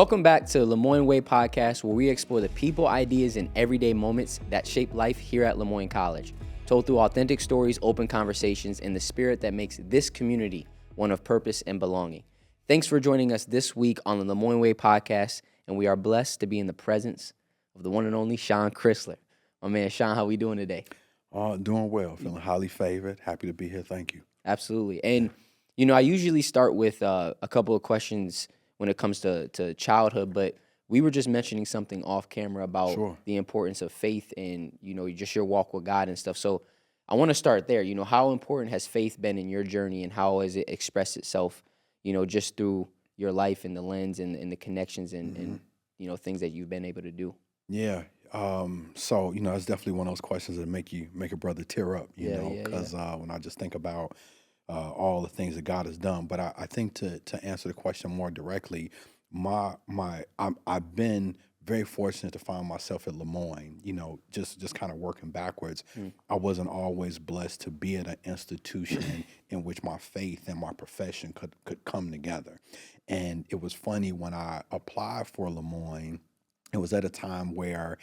Welcome back to the Moyne Way Podcast, where we explore the people, ideas, and everyday moments that shape life here at Moyne College, told through authentic stories, open conversations, and the spirit that makes this community one of purpose and belonging. Thanks for joining us this week on the Moyne Way Podcast, and we are blessed to be in the presence of the one and only Shaun Crisler. My man, Shaun, how we doing today? Doing well, feeling highly favored, happy to be here, thank you. Absolutely. And, you know, I usually start with a couple of questions when it comes to childhood, but we were just mentioning something off camera about the importance of faith and, you know, just your walk with God and stuff. So I want to start there. You know, how important has faith been in your journey, and how has it expressed itself, you know, just through your life and the lens and the connections and, you know, things that you've been able to do? Yeah. So, you know, it's definitely one of those questions that make a brother tear up, you know, because when I just think about all the things that God has done. But I think to answer the question more directly, I've been very fortunate to find myself at Moyne, you know, just kind of working backwards. I wasn't always blessed to be at an institution in which my faith and my profession could come together. And it was funny when I applied for Moyne, it was at a time where,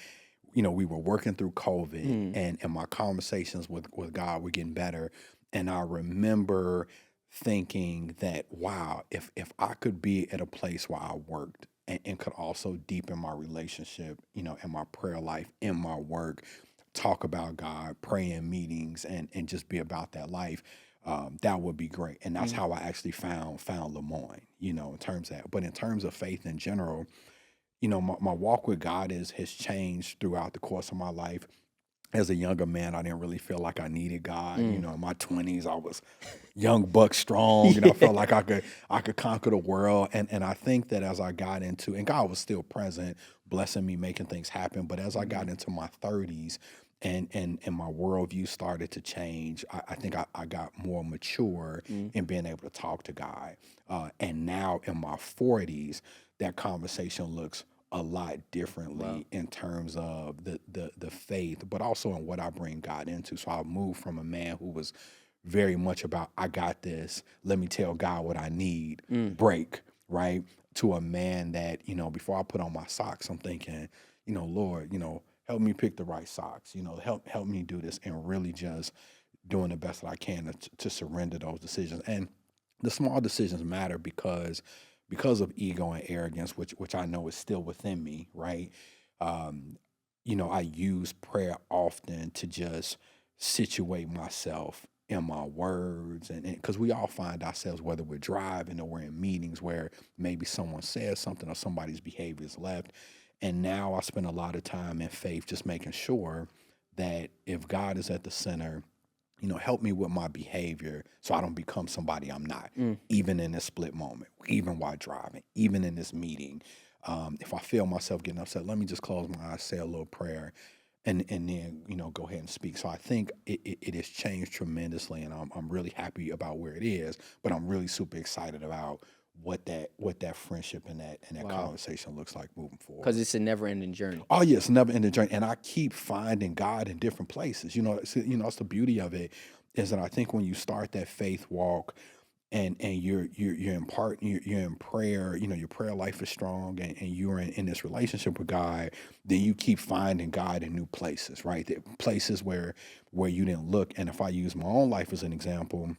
you know, we were working through COVID and my conversations with God were getting better. And I remember thinking that, wow, if I could be at a place where I worked and could also deepen my relationship, you know, in my prayer life, in my work, talk about God, pray in meetings, and just be about that life, that would be great. And that's how I actually found Moyne, you know, in terms of that. But in terms of faith in general, you know, my walk with God has changed throughout the course of my life. As a younger man, I didn't really feel like I needed God. You know, in my 20s, I was young buck strong. You know, I felt like I could conquer the world. And I think that as I got into, and God was still present, blessing me, making things happen. But as I got into my 30s and my worldview started to change, I think I got more mature in being able to talk to God. And now in my 40s, that conversation looks a lot differently in terms of the faith, but also in what I bring God into. So I moved from a man who was very much about, I got this, let me tell God what I need, break, right? To a man that, you know, before I put on my socks, I'm thinking, you know, Lord, you know, help me pick the right socks, you know, help me do this, and really just doing the best that I can to surrender those decisions. And the small decisions matter because of ego and arrogance, which I know is still within me, right? You know, I use prayer often to just situate myself in my words, and because we all find ourselves, whether we're driving or we're in meetings where maybe someone says something or somebody's behavior is left. And now I spend a lot of time in faith just making sure that if God is at the center, you know, help me with my behavior so I don't become somebody I'm not, even in this split moment, even while driving, even in this meeting. If I feel myself getting upset, let me just close my eyes, say a little prayer, and then, you know, go ahead and speak. So I think it has changed tremendously, and I'm really happy about where it is, but I'm really super excited about what that friendship and that conversation looks like moving forward. Because it's a never-ending journey. Oh yeah, it's a never-ending journey, and I keep finding God in different places. You know, that's the beauty of it, is that I think when you start that faith walk, and you're in prayer, you know, your prayer life is strong, and you're in this relationship with God, then you keep finding God in new places, right? Places where you didn't look. And if I use my own life as an example,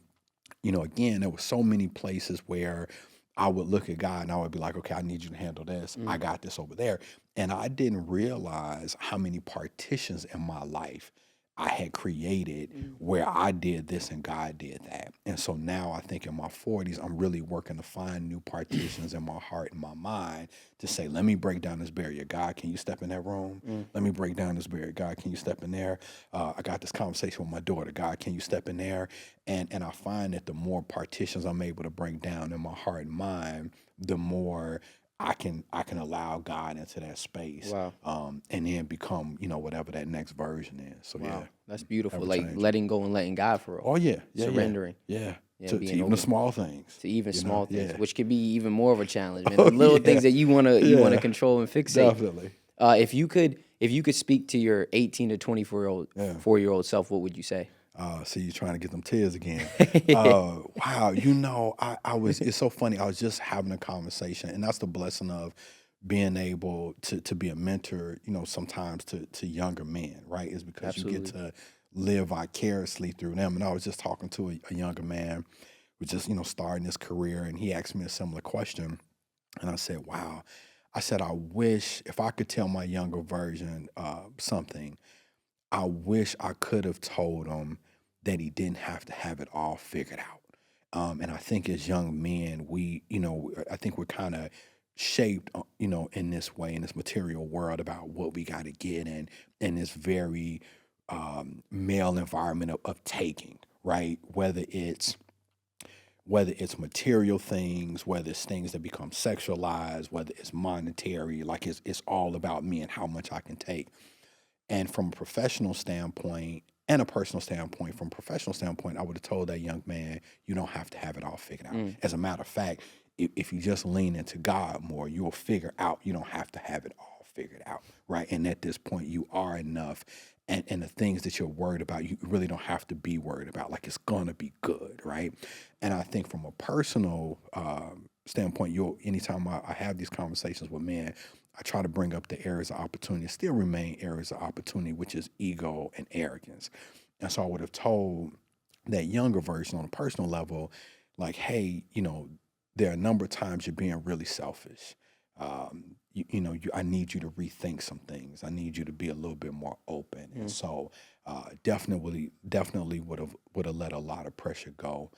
you know, again, there were so many places where I would look at God and I would be like, okay, I need you to handle this. I got this over there. And I didn't realize how many partitions in my life I had created where I did this and God did that. And so now I think in my 40s, I'm really working to find new partitions in my heart and my mind to say, let me break down this barrier. God, can you step in that room? Let me break down this barrier. God, can you step in there? I got this conversation with my daughter. God, can you step in there? And I find that the more partitions I'm able to break down in my heart and mind, the more I can allow God into that space, and then become, you know, whatever that next version is. So yeah, that's beautiful. Like letting go and letting God for real. Oh yeah, surrendering. Yeah. To even the small things. To even small things, which could be even more of a challenge, man. The little things that you wanna control and fixate. Definitely. If you could speak to your 18 to 24-year-old self, what would you say? See, you're trying to get them tears again. Wow, you know, it's so funny. I was just having a conversation, and that's the blessing of being able to be a mentor, sometimes to younger men, right? Is because Absolutely. you get to live vicariously through them. And I was just talking to a younger man who just, starting his career, and he asked me a similar question. And I said, wow. I said, I wish if I could tell my younger version something, I wish I could have told him that he didn't have to have it all figured out. And I think as young men, I think we're kind of shaped, in this way, in this material world about what we got to get in this very male environment of taking, right? Whether it's material things, whether it's things that become sexualized, whether it's monetary, like it's all about me and how much I can take. And from a professional standpoint and a personal standpoint, from a professional standpoint, I would have told that young man, you don't have to have it all figured out. As a matter of fact, if you just lean into God more, you'll figure out you don't have to have it all figured out, right? And at this point, you are enough. And the things that you're worried about, you really don't have to be worried about. Like, it's going to be good, right? And I think from a personal standpoint, anytime I have these conversations with men, I try to bring up the areas of opportunity, still remain areas of opportunity, which is ego and arrogance. And so I would have told that younger version on a personal level, like, hey, there are a number of times you're being really selfish. I need you to rethink some things. I need you to be a little bit more open. And so definitely would have let a lot of pressure go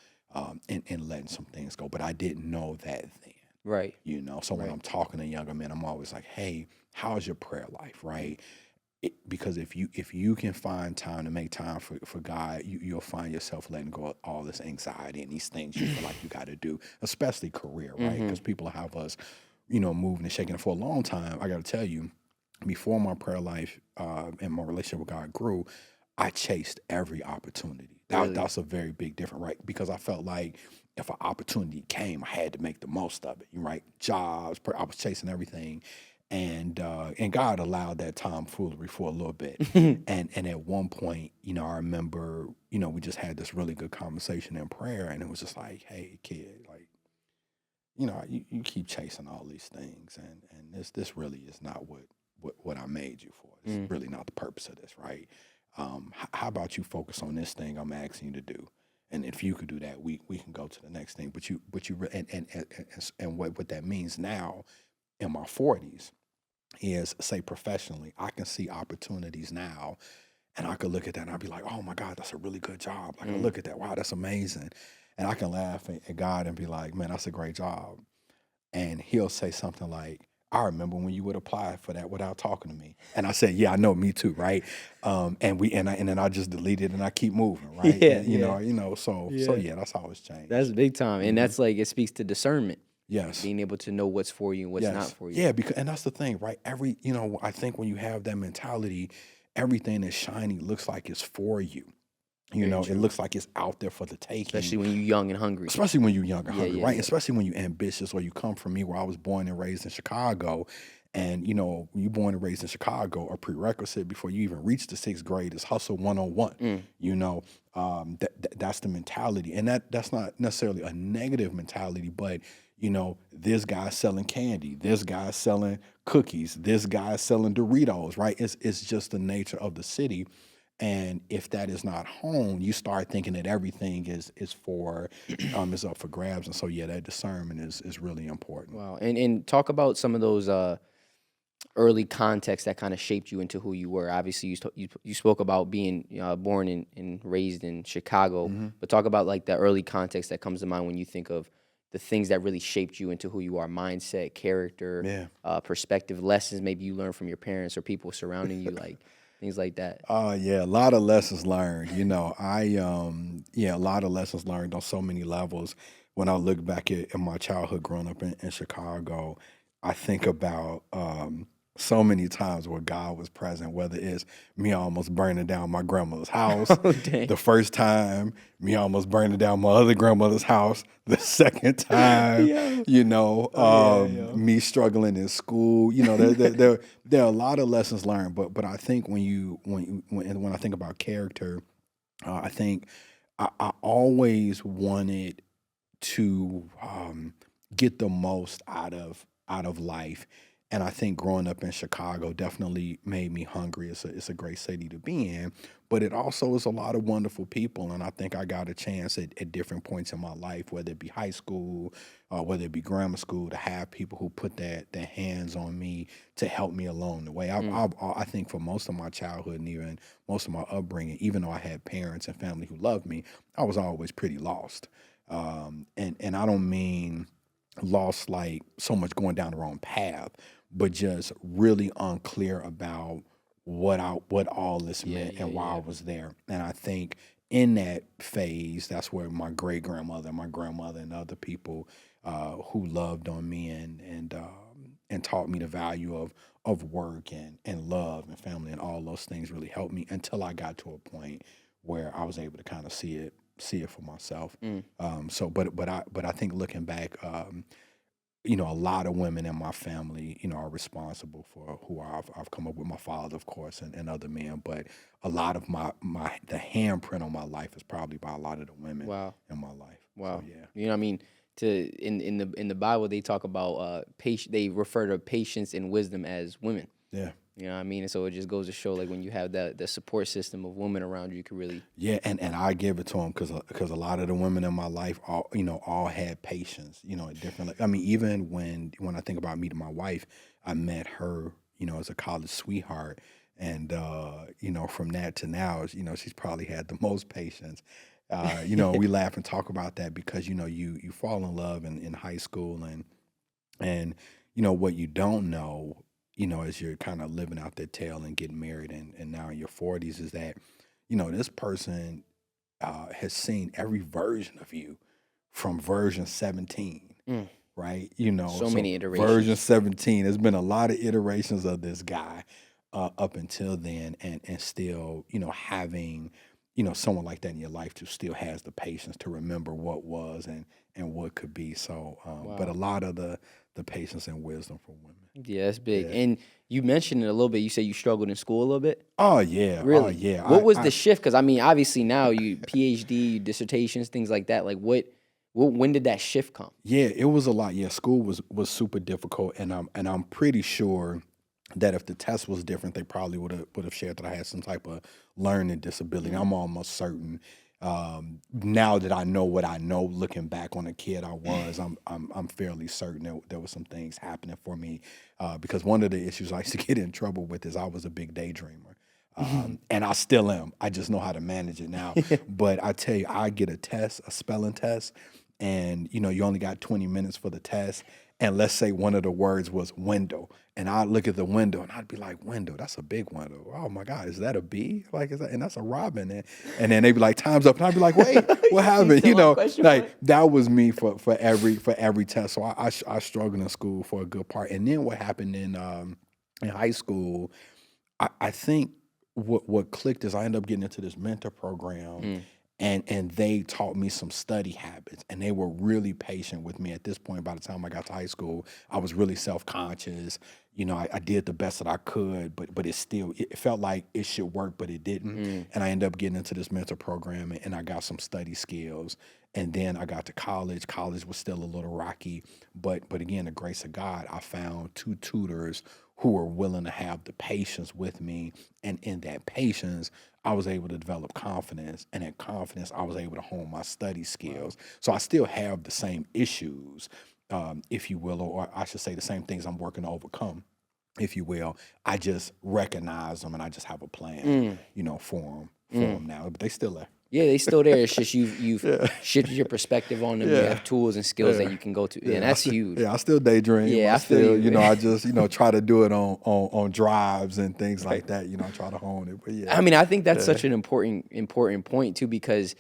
in letting some things go. But I didn't know that then. Right. So when I'm talking to younger men, I'm always like, hey, how's your prayer life, right? Because if you can find time to make time for God, you'll find yourself letting go of all this anxiety and these things you feel like you got to do, especially career, right? Because people have us, moving and shaking it for a long time. I got to tell you, before my prayer life and my relationship with God grew, I chased every opportunity. That's a very big difference, right? Because I felt like if an opportunity came, I had to make the most of it, right? Jobs, I was chasing everything. And God allowed that tomfoolery for a little bit. and at one point, I remember, we just had this really good conversation in prayer, and it was just like, hey, kid, like, you keep chasing all these things, and this really is not what I made you for. It's really not the purpose of this, right? How about you focus on this thing I'm asking you to do? And if you could do that, we can go to the next thing. But you and what that means now in my 40s is, say, professionally, I can see opportunities now, and I could look at that and I'd be like, oh my God, that's a really good job. Like, I look at that, wow, that's amazing. And I can laugh at God and be like, man, that's a great job. And he'll say something like, I remember when you would apply for that without talking to me. And I said, yeah, I know, me too, right? And then I just delete it and I keep moving, right? Yeah, and, so that's how it's changed. That's big time. And that's like, it speaks to discernment. Yes. Being able to know what's for you and what's not for you. Yeah, and that's the thing, right? I think when you have that mentality, everything that's shiny looks like it's for you. It looks like it's out there for the taking. Especially when you're young and hungry. Right? Especially when you're ambitious, or you come from me, where I was born and raised in Chicago. And, when you're born and raised in Chicago, a prerequisite before you even reach the 6th grade is hustle 101. That's the mentality. And that's not necessarily a negative mentality, but, this guy's selling candy, this guy's selling cookies, this guy's selling Doritos, right? It's just the nature of the city. And if that is not honed, you start thinking that everything is up for grabs. And so, that discernment is really important. Wow. And talk about some of those early contexts that kind of shaped you into who you were. Obviously, you spoke about being born and raised in Chicago, but talk about like the early context that comes to mind when you think of the things that really shaped you into who you are: mindset, character, perspective, lessons maybe you learned from your parents or people surrounding you, like things like that. A lot of lessons learned. A lot of lessons learned on so many levels. When I look back at my childhood growing up in Chicago, I think about so many times where God was present, whether it's me almost burning down my grandmother's house, the first time, me almost burning down my other grandmother's house, the second time, me struggling in school. There are a lot of lessons learned, but I think when I think about character, I think I always wanted to get the most out of life. And I think growing up in Chicago definitely made me hungry. It's a great city to be in, but it also is a lot of wonderful people. And I think I got a chance at different points in my life, whether it be high school, whether it be grammar school, to have people who put their hands on me to help me along the way. I think for most of my childhood and even most of my upbringing, even though I had parents and family who loved me, I was always pretty lost. And I don't mean lost like so much going down the wrong path, but just really unclear about what all this meant and why I was there. And I think in that phase, that's where my great grandmother, my grandmother, and other people who loved on me and taught me the value of work and love and family and all those things really helped me until I got to a point where I was able to kind of see it for myself. But I think looking back, a lot of women in my family, are responsible for who I've come up with. My father, of course, and other men, but a lot of the handprint on my life is probably by a lot of the women in my life. Wow. So, yeah. You know what I mean? In the Bible, they talk about they refer to patience and wisdom as women. Yeah. You know what I mean? And so it just goes to show, like, when you have the support system of women around you, you can really... Yeah, and I give it to them because a lot of the women in my life all had patience, differently. I mean, even when I think about meeting my wife, I met her, as a college sweetheart. And, from that to now, she's probably had the most patience. We laugh and talk about that because, you fall in love in high school and what you don't know, as you're kind of living out that tale and getting married and now in your 40s is that, this person has seen every version of you from version 17, right? So many iterations. Version 17, there's been a lot of iterations of this guy up until then and still, having, someone like that in your life who still has the patience to remember what was and what could be. So, but a lot of the patience and wisdom from women. Yeah, that's big. Yeah. And you mentioned it a little bit. You said you struggled in school a little bit? Oh, yeah. Really? Oh, yeah. What was the shift? Because, I mean, obviously now you PhD, dissertations, things like that. Like, when did that shift come? Yeah, it was a lot. Yeah, school was super difficult. And I'm pretty sure that if the test was different, they probably would have shared that I had some type of learning disability. I'm almost certain. Now that I know what I know, looking back on a kid I was, I'm fairly certain that there was some things happening for me. Because one of the issues I used to get in trouble with is I was a big daydreamer. And I still am. I just know how to manage it now. But I tell you, I get a spelling test, and you only got 20 minutes for the test. And let's say one of the words was window. And I'd look at the window and I'd be like, window, that's a big window. Oh my God, is that a bee? Like, and that's a robin. And then they'd be like, time's up. And I'd be like, wait, what happened? Like that was me for every test. So I struggled in school for a good part. And then what happened in high school, I think what clicked is I ended up getting into this mentor program. And they taught me some study habits, and they were really patient with me. At this point, by the time I got to high school, I was really self-conscious. I did the best that I could, but it felt like it should work, but it didn't. And I ended up getting into this mentor program, and I got some study skills. And then I got to college. College was still a little rocky, but again, the grace of God, I found 2 tutors who were willing to have the patience with me. And in that patience, I was able to develop confidence. And in confidence, I was able to hone my study skills. So I still have the same issues, if you will, or I should say the same things I'm working to overcome, if you will. I just recognize them and I just have a plan, for them now. But they still there. Yeah, they still there. It's just you've shifted your perspective on them. You have tools and skills that you can go to, and that's huge. Yeah, I still daydream. Yeah, I still, I just try to do it on drives and things like that. I try to hone it. But yeah, I mean, I think that's such an important point too, because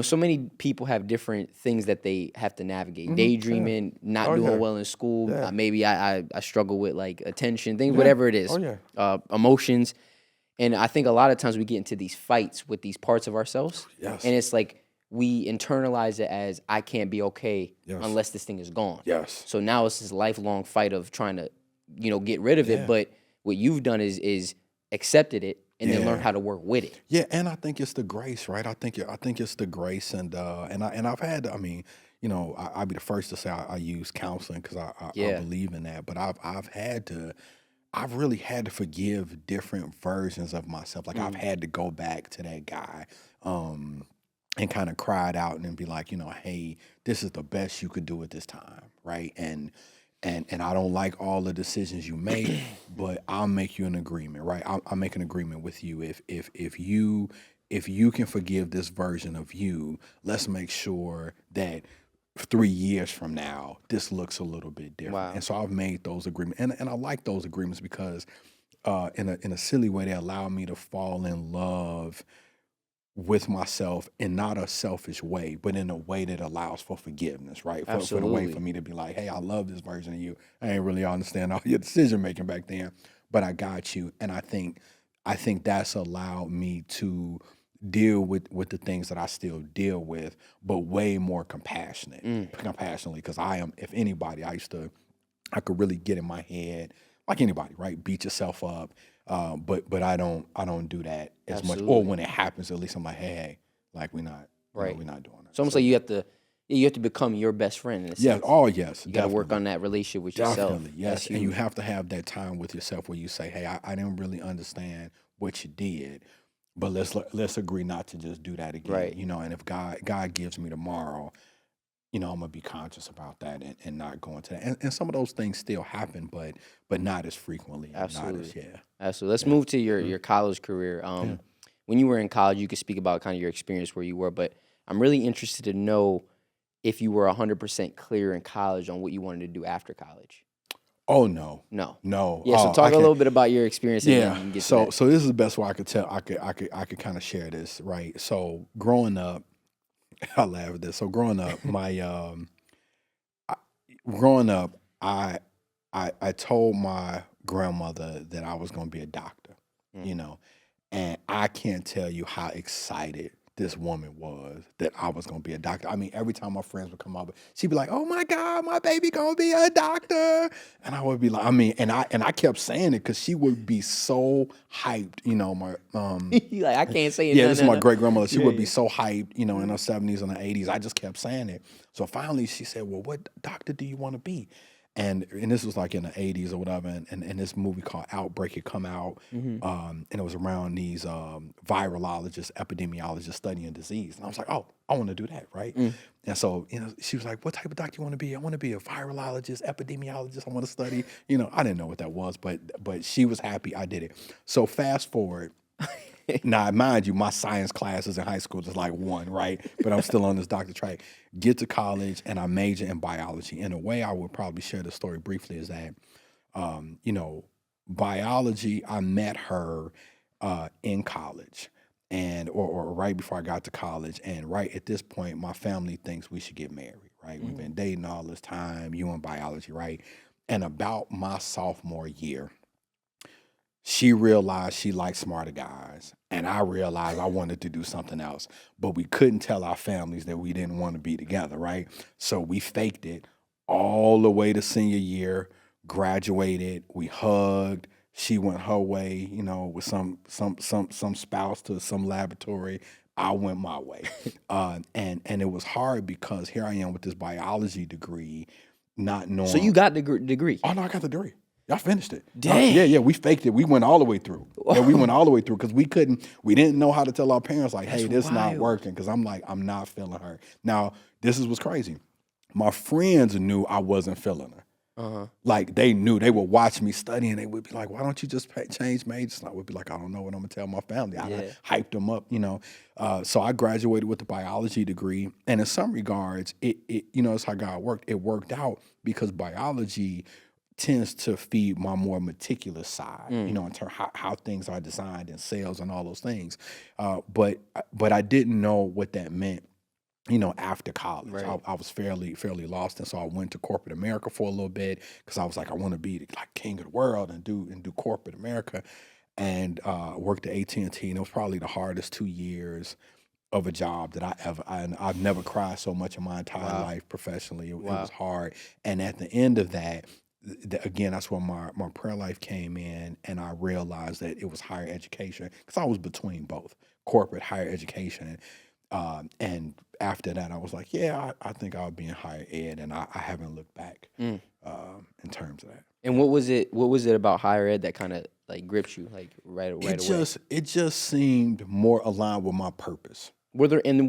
so many people have different things that they have to navigate. Daydreaming, not doing well in school. Maybe I struggle with like attention, things, whatever it is. Emotions. And I think a lot of times we get into these fights with these parts of ourselves. Yes. And it's like we internalize it as I can't be okay unless this thing is gone. Yes. So now it's this lifelong fight of trying to, get rid of it. But what you've done is accepted it and then learn how to work with it. Yeah, and I think it's the grace, right? I think it's the grace, and I've had, I'd be the first to say I use counseling because I believe in that. But I've really had to forgive different versions of myself. Like I've had to go back to that guy and kind of cry it out and then be like, hey, this is the best you could do at this time, right? And I don't like all the decisions you make, but I'll make you an agreement, right? I'll make an agreement with you. If you can forgive this version of you, let's make sure that 3 years from now, this looks a little bit different. Wow. And so I've made those agreements, and I like those agreements because in a silly way, they allow me to fall in love with myself in not a selfish way, but in a way that allows for forgiveness, right? For the way for me to be like, hey, I love this version of you. I ain't really understand all your decision making back then, but I got you. And I think that's allowed me to deal with the things that I still deal with, but way more compassionately, because I am, if anybody, I could really get in my head like anybody, right? Beat yourself up. But I don't do that as much. Or when it happens, at least I'm like, hey, like we're not doing that. It's almost like you have to become your best friend in a sense. Yes. Oh, yes. You got to work on that relationship with yourself. Definitely, yes. And you have to have that time with yourself where you say, hey, I didn't really understand what you did, but let's agree not to just do that again. Right. And if God gives me tomorrow, I'm gonna be conscious about that and not go into that. And some of those things still happen, but not as frequently. Absolutely. Absolutely. Let's move to your college career. When you were in college, you could speak about kind of your experience where you were, but I'm really interested to know if you were 100% clear in college on what you wanted to do after college. Oh no. Yeah. So talk a little bit about your experience. Yeah. So this is the best way I could tell. I could kind of share this, right? So growing up, I laugh at this. So growing up, I told my grandmother that I was going to be a doctor, and I can't tell you how excited this woman was that I was going to be a doctor. I mean, every time my friends would come up, she'd be like, "Oh my God, my baby going to be a doctor," and I would be like, and I kept saying it because she would be so hyped, my like I can't say it. Yeah, this is my great grandmother. She would be so hyped, in her 70s and her 80s. I just kept saying it. So finally, she said, "Well, what doctor do you want to be?" And this was like in the 80s or whatever, and this movie called Outbreak had come out, and it was around these virologists, epidemiologists studying disease. And I was like, oh, I want to do that, right? And so, she was like, what type of doctor you want to be? I want to be a virologist, epidemiologist. I want to study, I didn't know what that was, but she was happy I did it. So fast forward. Now, mind you, my science classes in high school is like one, right? But I'm still on this doctor track. Get to college, and I major in biology. In a way, I would probably share the story briefly is that, biology, I met her in college or right before I got to college. And right at this point, my family thinks we should get married, right? We've been dating all this time, you in biology, right? And about my sophomore year, she realized she liked smarter guys, and I realized I wanted to do something else. But we couldn't tell our families that we didn't want to be together, right? So we faked it all the way to senior year, graduated, we hugged. She went her way, with some spouse to some laboratory. I went my way. And it was hard because here I am with this biology degree, not knowing. So you got the degree? Oh, no, I got the degree. I finished it. Dang. Yeah, we faked it. We went all the way through. Yeah, we went all the way through because we didn't know how to tell our parents, like, hey, this is not working, because I'm not feeling her. Now, this is what's crazy. My friends knew I wasn't feeling her. Like, they knew. They would watch me study, and they would be like, why don't you just change majors? And I would be like, I don't know what I'm going to tell my family. I hyped them up, So I graduated with a biology degree, and in some regards, it's how God worked. It worked out because biology tends to feed my more meticulous side, in terms of how things are designed in cells and all those things. But I didn't know what that meant, after college. Right. I was fairly lost, and so I went to corporate America for a little bit because I was like, I want to be like king of the world and do corporate America, and worked at AT&T, and it was probably the hardest 2 years of a job that I've never cried so much in my entire life professionally. It was hard, and at the end of that. Again, that's where my prayer life came in, and I realized that it was higher education because I was between both corporate, higher education, And after that, I was like, yeah, I think I'll be in higher ed, and I haven't looked back in terms of that. And what was it about higher ed that kind of like gripped you like right away? It just seemed more aligned with my purpose. Were there any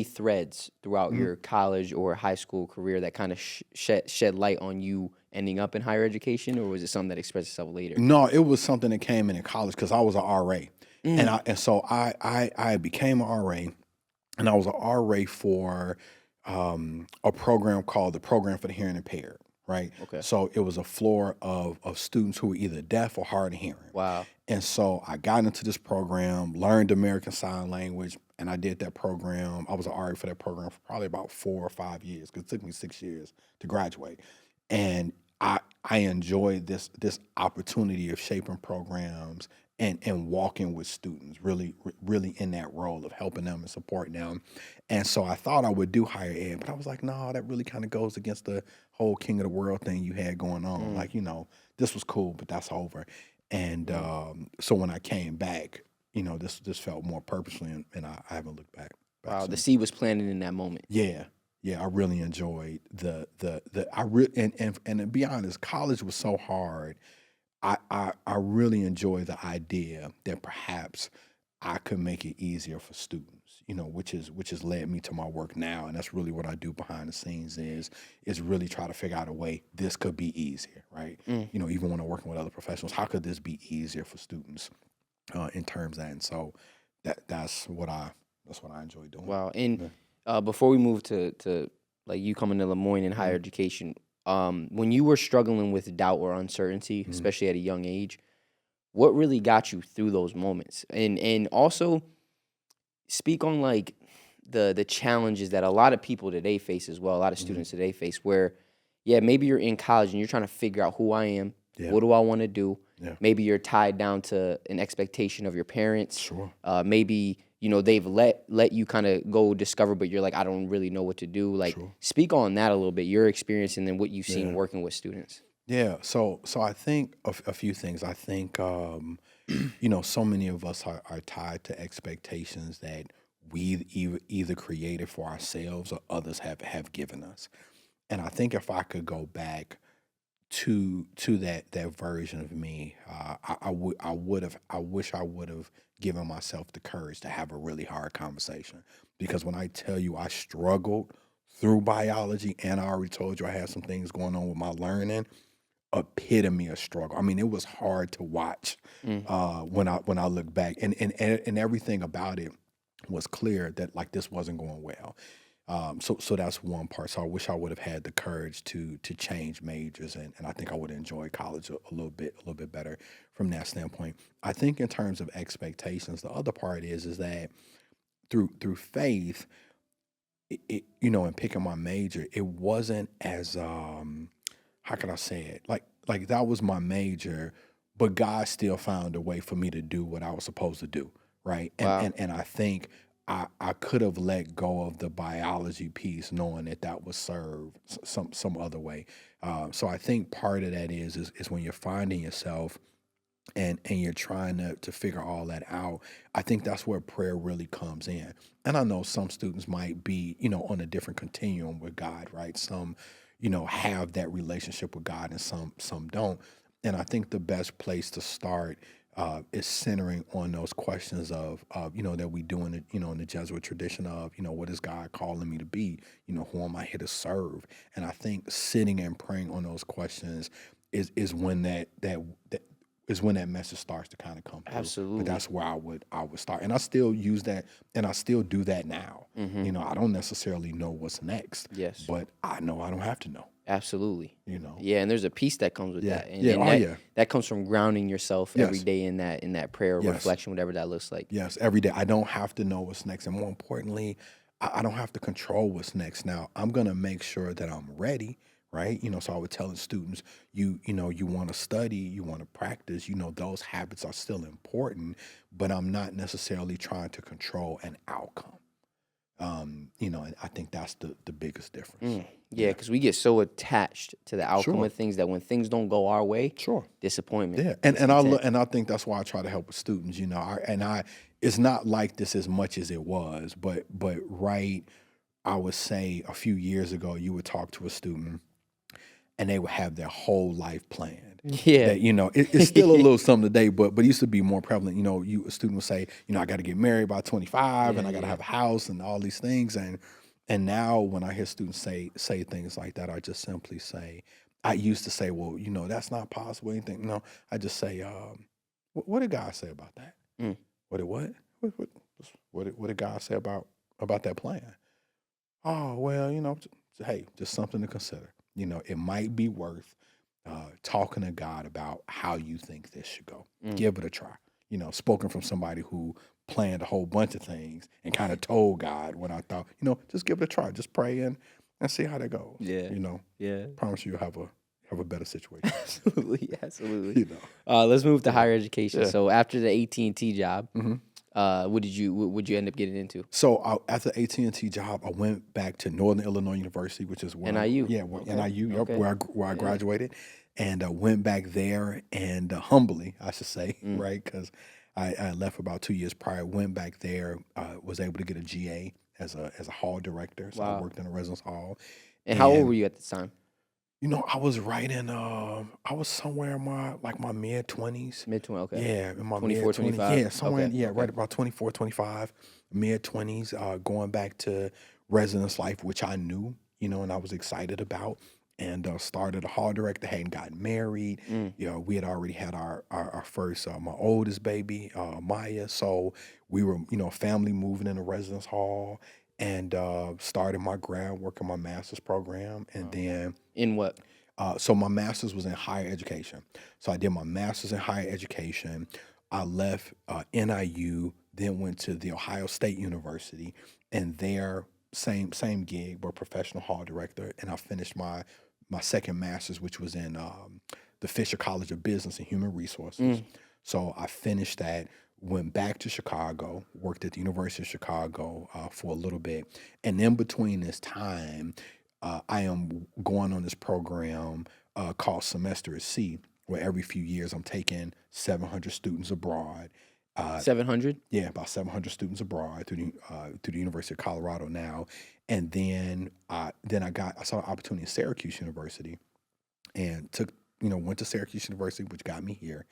threads throughout your college or high school career that kind of shed light on you ending up in higher education, or was it something that expressed itself later? No, it was something that came in college because I was an RA, and so I became an RA, and I was an RA for a program called the Program for the Hearing Impaired. Right. Okay. So it was a floor of students who were either deaf or hard of hearing. Wow. And so I got into this program, learned American Sign Language, and I did that program. I was an RA for that program for probably about 4 or 5 years because it took me 6 years to graduate. And I enjoyed this opportunity of shaping programs and walking with students, really in that role of helping them and supporting them. And so I thought I would do higher ed, but I was like, no, that really kind of goes against the whole king of the world thing you had going on. Like, this was cool, but that's over. And so when I came back, this felt more purposefully, and I haven't looked back. Wow, since. the seed was planted in that moment. Yeah, I really enjoyed and to be honest, college was so hard. I really enjoy the idea that perhaps I could make it easier for students, which has led me to my work now, and that's really what I do behind the scenes is really try to figure out a way this could be easier, right? Even when I'm working with other professionals, how could this be easier for students in terms of that? And so that's what I enjoy doing. Wow. And before we move to like you coming to Moyne in higher education, when you were struggling with doubt or uncertainty, especially at a young age, what really got you through those moments? And also speak on like the challenges that a lot of people today face as well, a lot of students today face where, maybe you're in college and you're trying to figure out who I am, what do I want to do? Yeah. Maybe you're tied down to an expectation of your parents. Sure. Maybe they've let you kind of go discover, but you're like, I don't really know what to do. Like, speak on that a little bit, your experience, and then what you've seen working with students. Yeah. So I think a few things. I think, so many of us are tied to expectations that we either created for ourselves or others have given us. And I think if I could go back to that version of me, I wish I would have given myself the courage to have a really hard conversation. Because when I tell you I struggled through biology, and I already told you I had some things going on with my learning, epitome of struggle. I mean, it was hard to watch when I look back, and everything about it was clear that like this wasn't going well. So that's one part. So I wish I would have had the courage to change majors, and I think I would have enjoyed college a little bit better from that standpoint. I think in terms of expectations, the other part is that through faith, in picking my major, it wasn't as how can I say it? Like that was my major, but God still found a way for me to do what I was supposed to do, right? And I think I could have let go of the biology piece, knowing that would serve some other way. So I think part of that is when you're finding yourself and you're trying to figure all that out. I think that's where prayer really comes in. And I know some students might be, on a different continuum with God, right? Some, have that relationship with God, and some don't. And I think the best place to start is centering on those questions of that we do in the Jesuit tradition of, what is God calling me to be? Who am I here to serve? And I think sitting and praying on those questions is when that message starts to kind of come through. Absolutely. But that's where I would start. And I still use that, and I still do that now. I don't necessarily know what's next. Yes. But I know I don't have to know. Absolutely. Yeah, and there's a peace that comes with that. And, that comes from grounding yourself every day in that prayer reflection, whatever that looks like. Yes, every day. I don't have to know what's next. And more importantly, I don't have to control what's next. Now, I'm going to make sure that I'm ready, right? So I would tell the students, you want to study, you want to practice, those habits are still important, but I'm not necessarily trying to control an outcome. And I think that's the biggest difference. Yeah, because we get so attached to the outcome of things that when things don't go our way, disappointment. Yeah, and I think that's why I try to help with students. It's not like this as much as it was, but right, I would say a few years ago, you would talk to a student, and they would have their whole life planned. Yeah, that, it's still a little something today, but it used to be more prevalent. A student would say, I got to get married by 25, and I got to have a house and all these things, and now when I hear students say things like that, I just simply say, I used to say, well, that's not possible. Anything? No, I just say, what did God say about that? What did God say about that plan? Oh, well, hey, just something to consider. It might be worth talking to God about how you think this should go. Give it a try. Spoken from somebody who planned a whole bunch of things and kind of told God when I thought, just give it a try. Just pray and see how that goes. Yeah. Yeah. Promise you'll have a better situation. Absolutely. Let's move to higher education. Yeah. So after the AT&T job, what you end up getting into? So after the AT&T job, I went back to Northern Illinois University, which is where NIU. NIU, where I graduated, and I went back there and humbly, I should say, right, because I left about 2 years prior. Went back there, was able to get a GA as a hall director. So I worked in a residence hall. And how old were you at the time? I was right in, I was somewhere in my mid-20s. Mid-20s, okay. Yeah, in my 24, 25? Yeah, somewhere, right about 24, 25, mid-20s, going back to residence life, which I knew, and I was excited about, and started a hall director, hadn't gotten married. We had already had our first, my oldest baby, Maya, so we were, family moving in a residence hall, and started my groundwork in my master's program, and then... In what? So my master's was in higher education. So I did my master's in higher education. I left NIU, then went to the Ohio State University, and there, same gig, but professional hall director, and I finished my second master's, which was in the Fisher College of Business and Human Resources. So I finished that, went back to Chicago, worked at the University of Chicago for a little bit, and in between this time, I am going on this program called Semester at Sea, where every few years I'm taking 700 students abroad. 700? Yeah, about 700 students abroad through the University of Colorado now. And then I saw an opportunity in Syracuse University, and went to Syracuse University, which got me here,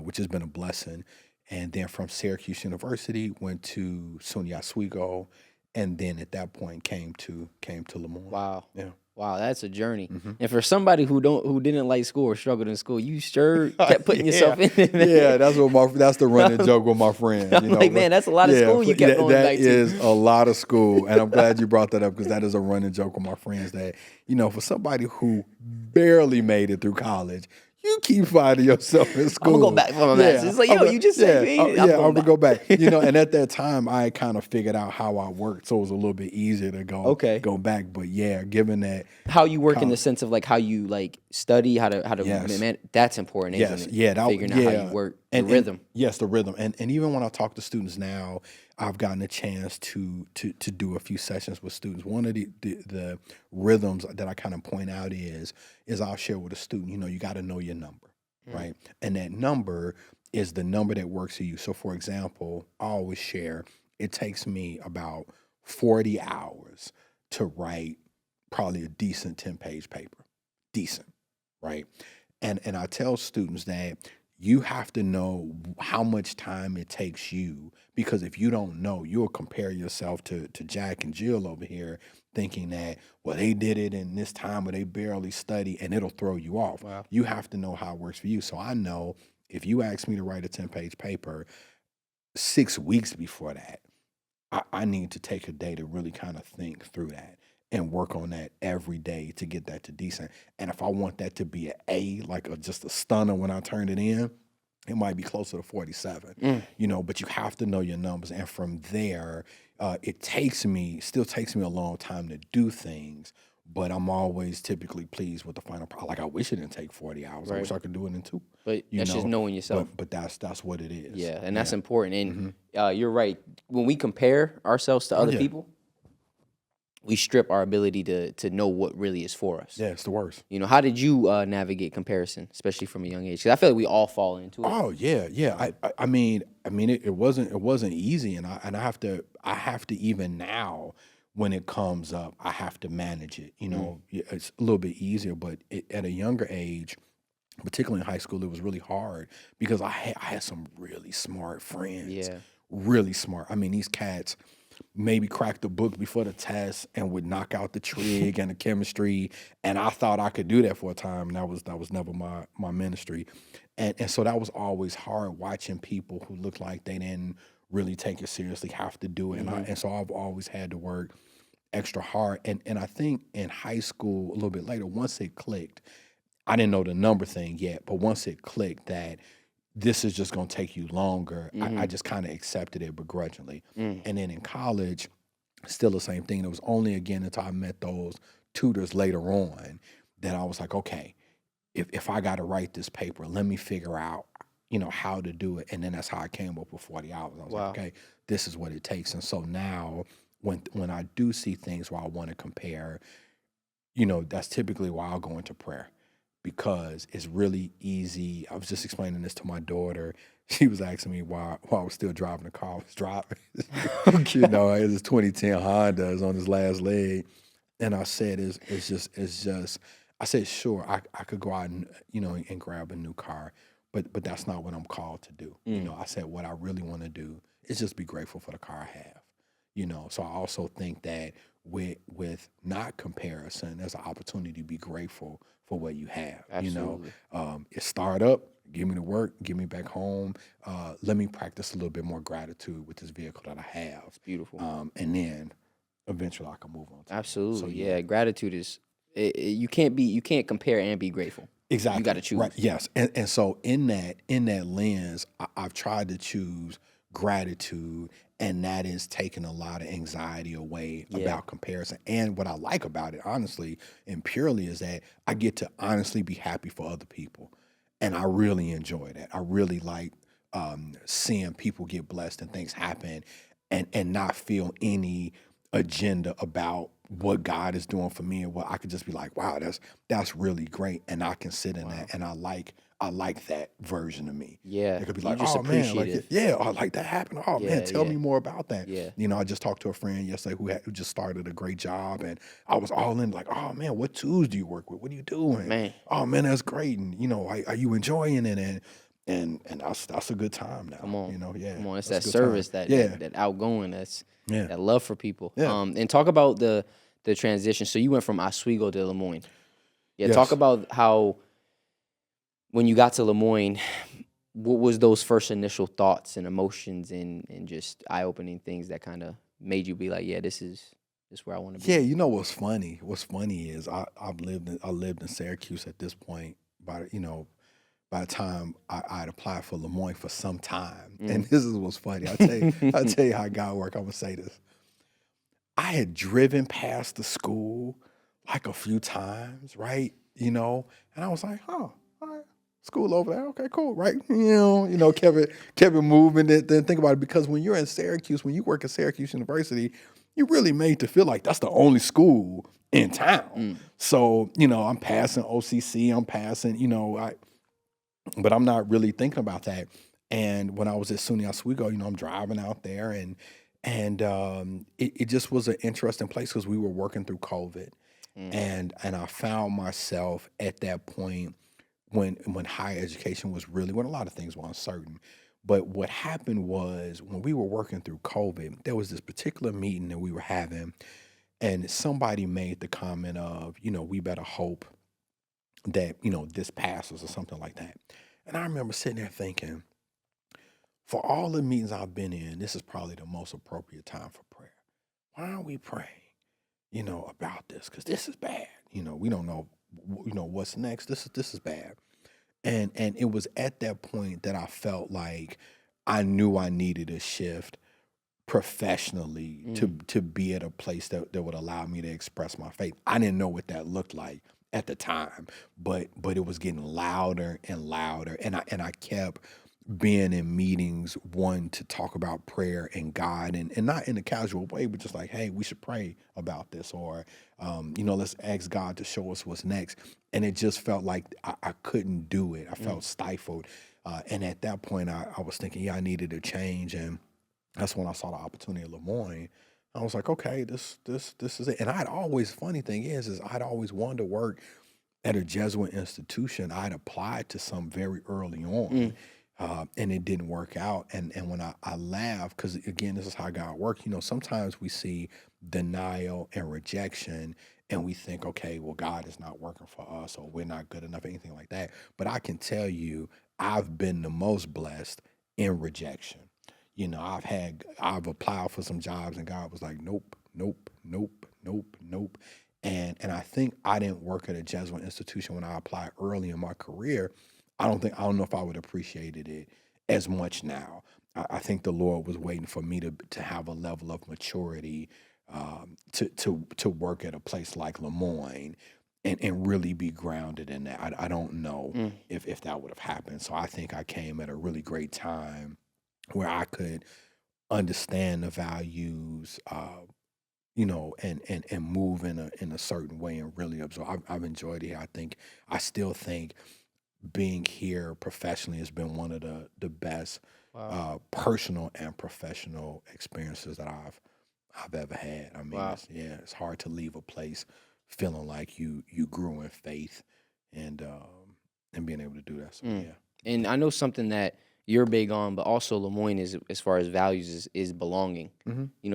which has been a blessing. And then from Syracuse University, went to SUNY Oswego, and then at that point came to Lemoyne. Wow. Yeah. Wow, that's a journey. And for somebody who didn't like school or struggled in school, you sure kept putting yourself in it, man. Yeah, that's the running joke with my friends. I'm like, man, that's a lot of school you kept going back to. That is a lot of school, and I'm glad you brought that up, because that is a running joke with my friends that, for somebody who barely made it through college, you keep finding yourself in school. I'm going to go back for my master's. It's like, you just said I'm going to go back. And at that time, I kind of figured out how I worked, so it was a little bit easier to go back. But yeah, given that. How you work in the sense of like how you like study, how to that's important, isn't it? Yeah. Figuring out how you work, the rhythm. Yes, the rhythm. And even when I talk to students now, I've gotten a chance to do a few sessions with students. One of the rhythms that I kind of point out is I'll share with a student, you got to know your number, right? And that number is the number that works for you. So for example, I always share, it takes me about 40 hours to write probably a decent 10-page paper. Decent, right? And I tell students that you have to know how much time it takes you, because if you don't know, you'll compare yourself to Jack and Jill over here, thinking that, well, they did it in this time or they barely study, and it'll throw you off. Wow. You have to know how it works for you. So I know if you ask me to write a 10-page paper, 6 weeks before that, I need to take a day to really kind of think through that and work on that every day to get that to decent. And if I want that to be an A, like just a stunner when I turn it in, it might be closer to 47, but you have to know your numbers. And from there, it still takes me a long time to do things, but I'm always typically pleased with the final product. Like, I wish it didn't take 40 hours. Right. I wish I could do it in 2. But that's just knowing yourself. But that's what it is. Yeah, and that's important. And you're right. When we compare ourselves to other people, we strip our ability to know what really is for us. Yeah, it's the worst. You know, how did you navigate comparison, especially from a young age? Because I feel like we all fall into it. Oh yeah. I mean, it wasn't easy, and I have to even now when it comes up, I have to manage it. You know, it's a little bit easier, but at a younger age, particularly in high school, it was really hard because I had some really smart friends. Yeah. Really smart. I mean, these cats maybe cracked the book before the test and would knock out the trig and the chemistry. And I thought I could do that for a time. And that was never my ministry. And so that was always hard, watching people who looked like they didn't really take it seriously have to do it. And so I've always had to work extra hard. And I think in high school, a little bit later, once it clicked, I didn't know the number thing yet, but once it clicked that this is just going to take you longer, I just kind of accepted it begrudgingly. And then in college, still the same thing. It was only again until I met those tutors later on that I was like, okay, if I got to write this paper, let me figure out, how to do it. And then that's how I came up with 40 hours. I was like, okay, this is what it takes. And so now when I do see things where I want to compare, that's typically why I'll go into prayer. Because it's really easy. I was just explaining this to my daughter. She was asking me why I was still driving the car I was driving. Okay. It was 2010 Honda. It's on his last leg. And I said, it's just, I said, sure, I could go out and, and grab a new car, but that's not what I'm called to do. I said, what I really want to do is just be grateful for the car I have. So I also think that with not comparison, there's an opportunity to be grateful for what you have. Absolutely. It's start up, give me to work, give me back home. Let me practice a little bit more gratitude with this vehicle that I have. It's beautiful. And then eventually I can move on. Absolutely. So, yeah, gratitude is you can't compare and be grateful. Exactly. You got to choose. Right. Yes. And so in that lens, I've tried to choose gratitude, and that is taking a lot of anxiety away about comparison. And what I like about it, honestly and purely, is that I get to honestly be happy for other people. And I really enjoy that. I really like seeing people get blessed and things happen and not feel any agenda about what God is doing for me, and what I could just be like, wow, that's really great. And I can sit in that, and I like that version of me. Yeah. It could be You like, just oh man, appreciate like, like that happened. Oh man, tell me more about that. Yeah. I just talked to a friend yesterday who just started a great job, and I was all in like, oh man, what tools do you work with? What are you doing? Man. Oh man, that's great. And are you enjoying it? And that's a good time now. Come on. Come on. It's that service, that outgoing, that love for people. Yeah. And talk about the transition. So you went from Oswego to Lemoyne. Yeah. Yes. Talk about how when you got to Lemoyne, what was those first initial thoughts and emotions and just eye-opening things that kind of made you be like, yeah, this is where I want to be? Yeah, what's funny? What's funny is I lived in Syracuse at this point. By the time I'd applied for Lemoyne for some time, and this is what's funny. I'll tell you how God worked. I'm gonna say this. I had driven past the school like a few times, right? And I was like, oh, all right, school over there. Okay, cool, right? Kept it moving. Then think about it, because when you're in Syracuse, when you work at Syracuse University, you're really made to feel like that's the only school in town. So, I'm passing OCC, I'm passing, but I'm not really thinking about that. And when I was at SUNY Oswego, I'm driving out there, and it just was an interesting place because we were working through COVID. And I found myself at that point when higher education was really, when a lot of things were uncertain. But what happened was, when we were working through COVID, there was this particular meeting that we were having, and somebody made the comment of, we better hope that, this passes or something like that. And I remember sitting there thinking, for all the meetings I've been in, this is probably the most appropriate time for prayer. Why aren't we praying, about this? Because this is bad. We don't know, what's next. This is bad. And it was at that point that I felt like I knew I needed a shift professionally to be at a place that would allow me to express my faith. I didn't know what that looked like at the time, but it was getting louder and louder, and I kept being in meetings, one to talk about prayer and God, and not in a casual way, but just like, hey, we should pray about this, or let's ask God to show us what's next. And it just felt like I couldn't do it. I felt stifled, and at that point, I was thinking, yeah, I needed a change, and that's when I saw the opportunity at Lemoyne. I was like, okay, this is it. And I'd always, funny thing is I'd always wanted to work at a Jesuit institution. I'd applied to some very early on, and it didn't work out. And when I laugh, because again, this is how God works. Sometimes we see denial and rejection, and we think, okay, well, God is not working for us, or we're not good enough, anything like that. But I can tell you, I've been the most blessed in rejection. I've applied for some jobs, and God was like, nope, nope, nope, nope, nope. And I think I didn't work at a Jesuit institution when I applied early in my career. I don't know if I would have appreciated it as much now. I think the Lord was waiting for me to have a level of maturity, to work at a place like Lemoyne and really be grounded in that. I don't know if that would have happened. So I think I came at a really great time where I could understand the values, and move in a certain way and really absorb. I've enjoyed it. I still think being here professionally has been one of the best personal and professional experiences that I've ever had. I mean, it's hard to leave a place feeling like you grew in faith and being able to do that. So yeah. And I know something that you're big on, but also Lemoyne is, as far as values, is belonging.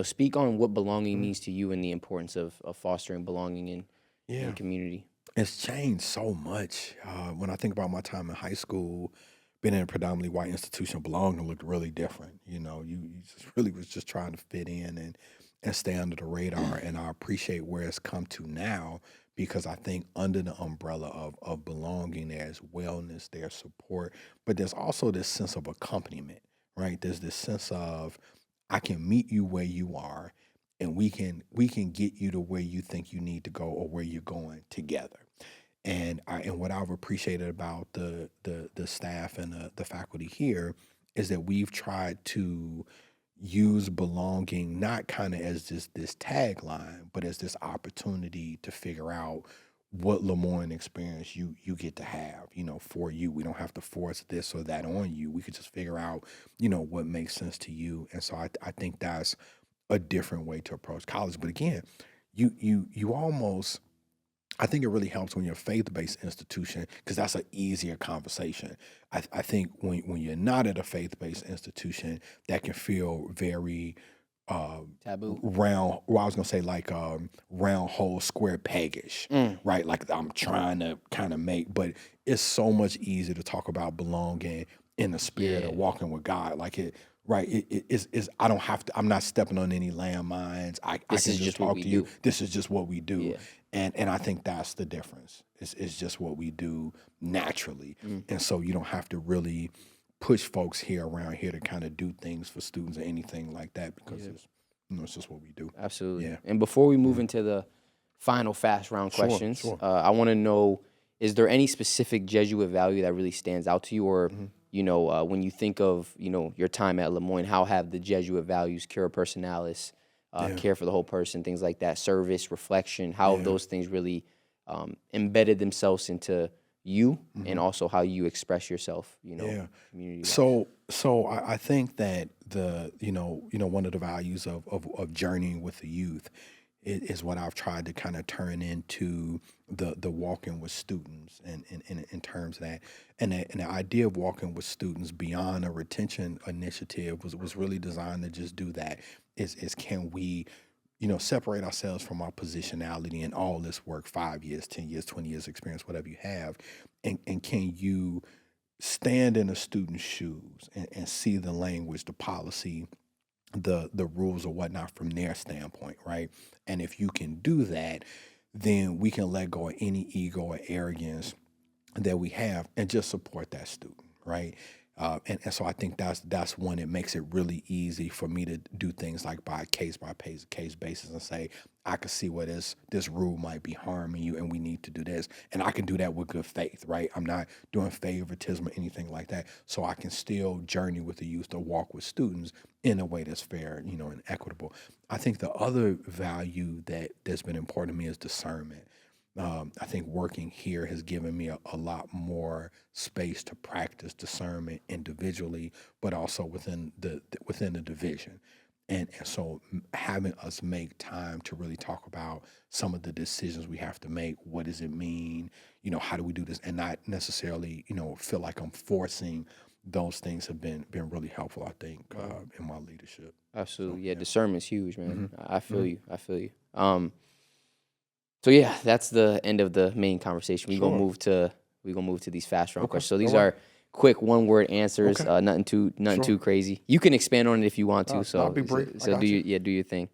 Speak on what belonging means to you and the importance of fostering belonging in community. It's changed so much. When I think about my time in high school, being in a predominantly white institution, belonging looked really different. You just really was just trying to fit in and stay under the radar. And I appreciate where it's come to now, because I think under the umbrella of belonging, there's wellness, there's support, but there's also this sense of accompaniment, right? There's this sense of, I can meet you where you are, and we can get you to where you think you need to go or where you're going together. And what I've appreciated about the staff and the faculty here is that we've tried to use belonging not kind of as this tagline, but as this opportunity to figure out what Lemoyne experience you get to have, for you. We don't have to force this or that on you. We could just figure out, what makes sense to you. And so I think that's a different way to approach college. But again, you almost, I think it really helps when you're a faith-based institution, because that's an easier conversation. I think when you're not at a faith-based institution, that can feel very taboo, round. Well, I was gonna say like round hole square peggish, right? Like I'm trying to kind of make, but it's so much easier to talk about belonging in the spirit of walking with God, like it. Right, it's I don't have to. I'm not stepping on any landmines. I can just talk to you. This is just what we do. Yeah. And I think that's the difference. It's just what we do naturally. And so you don't have to really push folks around here to kind of do things for students or anything like that, because it's just what we do. Absolutely. Yeah. And before we move into the final fast round questions, I want to know, is there any specific Jesuit value that really stands out to you, or when you think of your time at Lemoyne, how have the Jesuit values, cura personalis, care for the whole person, things like that, service, reflection, how have those things really embedded themselves into you, and also how you express yourself, community. So I think that one of the values of journeying with the youth is what I've tried to kind of turn into the walking with students, and in terms of that, and the idea of walking with students beyond a retention initiative was really designed to just do that. Is can we separate ourselves from our positionality and all this work, 5 years, 10 years, 20 years experience, whatever you have, and can you stand in a student's shoes and see the language, the policy, the rules or whatnot from their standpoint, right? And if you can do that, then we can let go of any ego or arrogance that we have and just support that student, right? And so I think that's when it makes it really easy for me to do things like by case basis and say, I can see where this rule might be harming you and we need to do this. And I can do that with good faith, right? I'm not doing favoritism or anything like that. So I can still journey with the youth or walk with students in a way that's fair, and equitable. I think the other value that's been important to me is discernment. I think working here has given me a lot more space to practice discernment individually, but also within the division. And so having us make time to really talk about some of the decisions we have to make. What does it mean? How do we do this? And not necessarily, feel like I'm forcing those things have been really helpful, I think, in my leadership. Absolutely. So, yeah, discernment's huge, man. Mm-hmm. I feel you. So yeah, that's the end of the main conversation. We're gonna move to these fast round questions. So these are quick 1-word answers. Okay. Nothing too crazy. You can expand on it if you want to. So I'll be brief. So do your thing.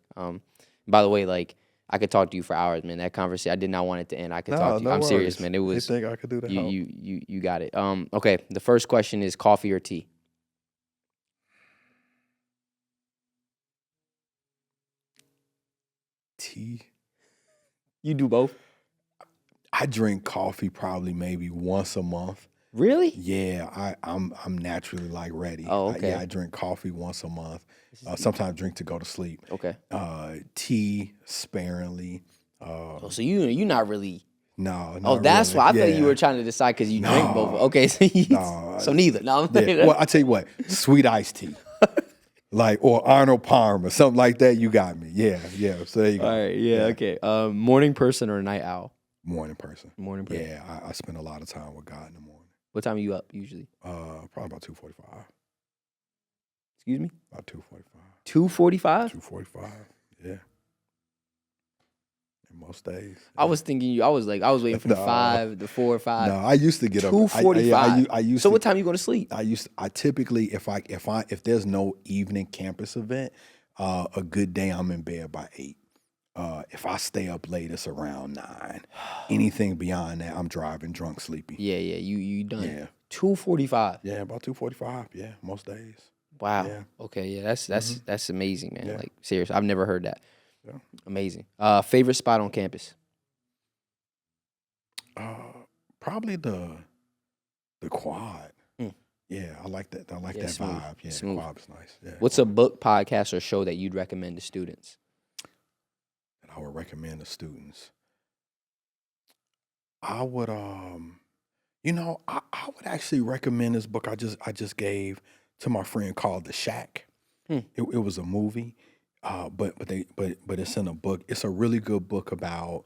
By the way, like I could talk to you for hours, man. That conversation, I did not want it to end. I could talk to you. I'm serious, man. It was. You think I could do that? You got it. Okay. The first question is coffee or tea? Tea. You do both? I drink coffee probably maybe once a month. Really? Yeah, I'm naturally like ready. Oh, okay. I drink coffee once a month. Sometimes drink to go to sleep. Okay. Tea sparingly. So you're not really. No. Oh, that's really. why I thought you were trying to decide because you drink both. Okay, so neither. No. Yeah. Well, I tell you what, sweet iced tea. Or Arnold Palmer, something like that, you got me. Yeah. So there you go. All right, yeah. Okay. Morning person or night owl? Morning person. Morning person. Yeah, I spend a lot of time with God in the morning. What time are you up usually? Probably about 2:45. Excuse me? About 2:45. 2:45? 2:45, yeah. Most days. I was thinking I was waiting from 5 to 4 or 5. No, I used to get up 2:45. I used so to, what time you go to sleep? I typically if there's no evening campus event, a good day I'm in bed by 8. If I stay up late, it's around 9. Anything beyond that, I'm driving drunk, sleepy. Yeah, you done. Yeah. 2:45. Yeah, about 2:45. Yeah, most days. Wow. Yeah. Okay, yeah, that's amazing, man. Yeah. Like seriously, I've never heard that. Yeah. Amazing. Favorite spot on campus? Probably the quad. Yeah, I like that. I like that smooth. vibe. Yeah, smooth. The quad is nice. Yeah. What's a book, podcast, or show that you'd recommend to students? That I would recommend to students. I would I would actually recommend this book I just gave to my friend called The Shack. It was a movie. But it's in a book. It's a really good book about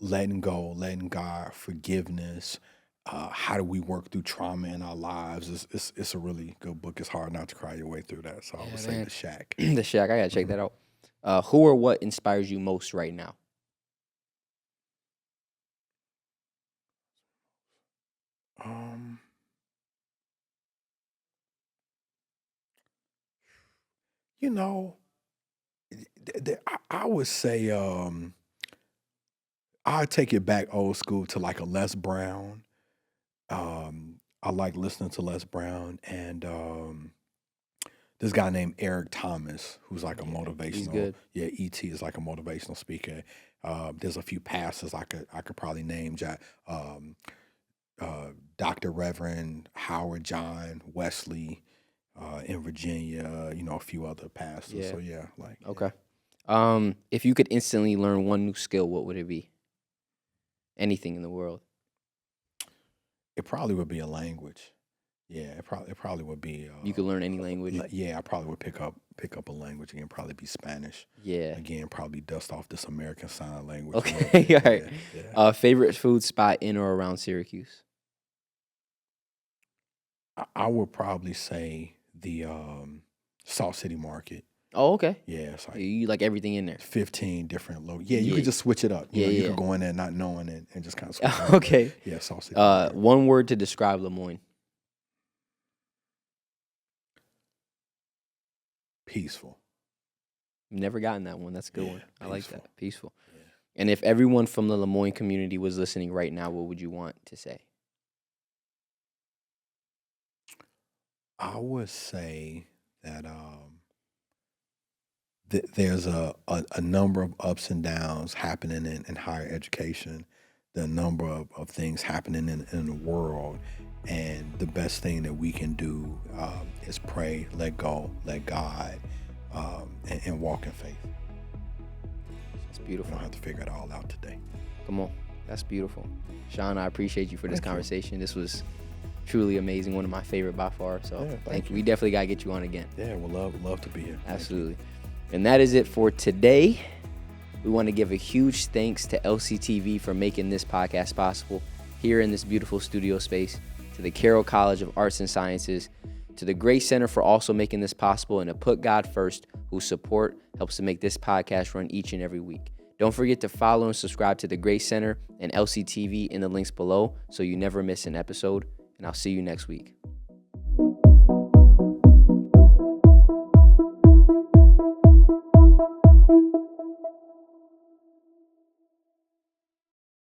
letting go, letting God, forgiveness. How do we work through trauma in our lives? It's a really good book. It's hard not to cry your way through that. So I would say The Shack. The Shack. I gotta check that out. Who or what inspires you most right now? I would say I'd take it back old school to like a Les Brown. I like listening to Les Brown and this guy named Eric Thomas, who's like a motivational. He's good. Yeah, ET is like a motivational speaker. There's a few pastors I could probably name. Dr. Reverend Howard John Wesley in Virginia. A few other pastors. Yeah. So yeah, okay. If you could instantly learn one new skill, what would it be? Anything in the world. It probably would be a language. Yeah, it probably would be. You could learn any language. Yeah, I probably would pick up a language again. Probably be Spanish. Yeah. Again, probably dust off this American Sign Language. Okay, all right. Yeah. Favorite food spot in or around Syracuse? I would probably say the Salt City Market. Oh, okay. Yeah, it's like you like everything in there. 15 different Yeah, you could just switch it up. You could go in there not knowing it and just kind of switch it up. Okay. Yeah, Salt City Market. One word to describe Lemoyne. Peaceful. Never gotten that one. That's a good one. I like that. Peaceful. Yeah. And if everyone from the Lemoyne community was listening right now, what would you want to say? I would say that there's a number of ups and downs happening in higher education, the number of things happening in the world. And the best thing that we can do is pray, let go, let God, and walk in faith. It's beautiful. We don't have to figure it all out today. Come on. That's beautiful. Shaun, I appreciate you for this conversation. This was truly amazing. One of my favorite by far. So thank you. We definitely got to get you on again. Yeah, we'll love to be here. Absolutely. And that is it for today. We want to give a huge thanks to LCTV for making this podcast possible here in this beautiful studio space, to the Carroll College of Arts and Sciences, to the Grace Center for also making this possible, and to Put God First, whose support helps to make this podcast run each and every week. Don't forget to follow and subscribe to the Grace Center and LCTV in the links below so you never miss an episode, and I'll see you next week.